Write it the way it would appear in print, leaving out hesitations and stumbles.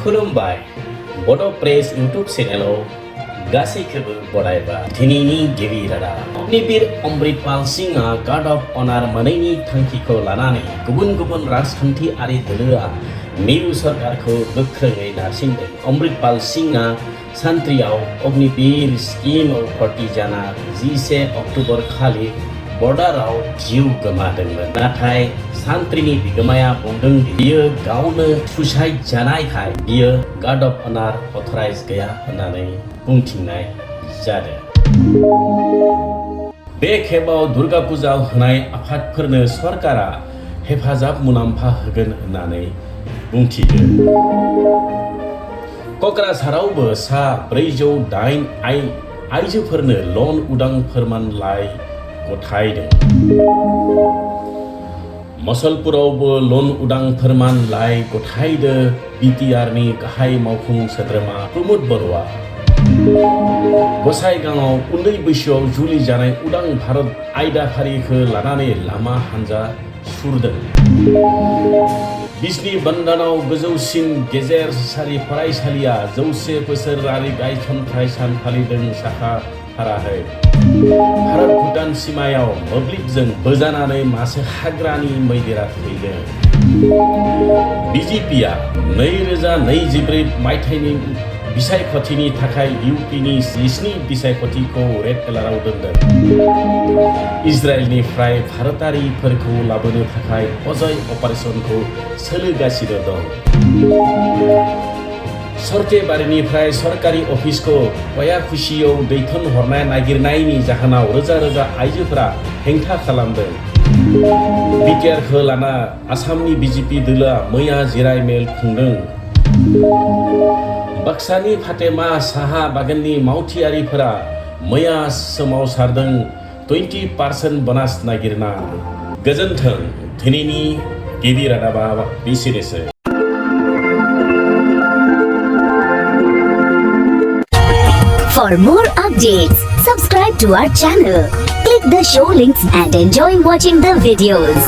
खुलुमबाय Bodopress YouTube चेनेलाव गासैखौबो बरायबाय। दिनैनि गिबि रादाब अग्निवीर अमृतपाल सिंहआ गार्ड अफ अनार मोनैनि थांखिखौ लानानै गुबुन राजखान्थियारि दोलोआ मिरु सरकारखौ गोख्रोङै नारसिनदों। अमृतपाल सिंहआ सान्थ्रियाव अग्निवीर स्किमआव भर्ति जाना 11 अक्ट'बर खालि बर्डाराव जिउ गोमादोंमोन। नाथाय सान्थ्रिनि बिगोमाया बुंदों बियो गावनो सुसाइड जानायखाय बियो गार्ड अफ अनार अथराइज गैया होननानै बुंथिनाय जादों। बे खेबाव दुर्गा फुजा होनाय आफादफोरनो सरकारा हेफाजाब मुलाम्फा होगोन होननानै बुंथिदों। क'क्राझारावबो सा 408 आइजोफोरनो लन उदां फोरमानलाइ गथायदों। मसलपुरावबो लन उदां फोरमानलाइ गथायदों BTR नि गाहाय मावफुं सोद्रोमा प्रमोद बर'आ। गसाइगावआव उन्दै बैसोआव जुलि जानाय उदां भारत आयदाफारिखौ लानानै लामा हान्जा सुरदों। बिजनी बन्दानाव गोजौसिन गेजेरारि फरायसालिया 100 बोसोरारि गायसनथाय सान फालिदों। साखाफाराहै भारत भुटान सिमायाव मोब्लिबजों बोजानानै मासे हाग्रानि मैदेरा थैदों। BJPआ 2024 मायथाइनि बिसायख'थिनि थाखाय UPनि 17 बिसायख'थिखौ रेड एलार्टआव दोनदों। इजराइलनिफ्राय भारतारिफोरखौ लाबोनो थाखाय अजय अपारेसनखौ सोलिगासिनो दं। सरथेबारिनिफ्राय सरकारि अफिसखौ कयाकुशियाव दैथायहरनाय नागिरनायनि जाहोनाव रोजा आइजोफोरा हेंथा खालामदों। BTRखौ लाना आसामनि BJP दोलोआ मैया जिराय मेल खुंदों। बाक्सानि फातेमा साहा बागाननि मावथियारिफोरा मैया सोमावसारदों 20% बोनास नागिरना। गोजोन्थों। दिनैनि गिबि रादाबा बिसिनोसै। For more updates, subscribe to our channel, click the show links and enjoy watching the videos.